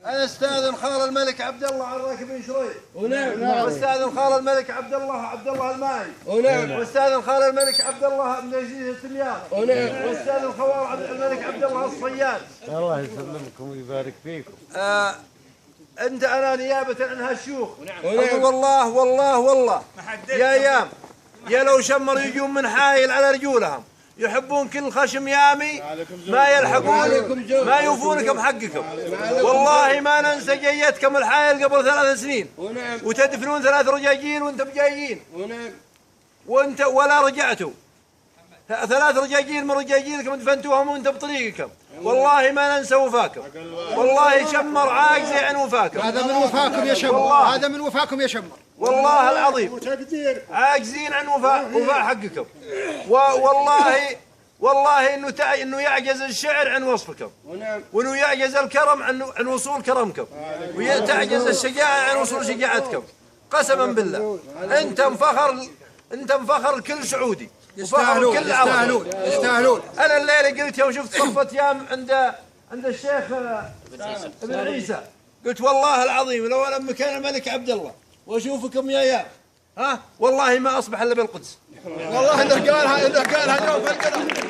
أنا استاذن خال الملك عبد الله عراك بن شريح. ونعم. واستاذن خال الملك عبد الله الماي. ونعم. واستاذن خال الملك عبد الله بن عزيز السميان. ونعم. واستاذن خوال الملك عبد الله الصياد. الله يسلمكم ويبارك فيكم. أنا نيابة عن هالشيوخ. والله والله والله يا أيام يا لو شمر يجون من حايل على رجولهم يحبون كل خشم يامي ما يلحقون ما يوفونكم حقكم. والله ما ننسى جيتكم الحايل قبل 3 سنين وتدفنون 3 رجاجيل وانتم جايين وانت ولا رجعتوا. 3 رجاجيل من رجاجيلكم دفنتوهم وانتم بطريقكم. والله ما ننسى وفاكم. والله شمر عاجزي عن وفاكم. هذا من وفاكم يا شمر. هذا من وفاكم يا شمر. والله العظيم عاجزين عن وفاء حقكم. والله انه يعجز الشعر عن وصفكم وانه يعجز الكرم عن وصول كرمكم وتعجز الشجاعه عن وصول شجاعتكم. قسما بالله انتم فخر كل سعودي وفخر كل عربي. يستاهلون. انا الليله قلت يوم شفت صفة يام عند الشيخ ابن عيسى قلت والله العظيم لو انا مكان الملك عبد الله واشوفكم يا يام والله ما اصبح الا بالقدس. والله انه قالها يوم في القدر.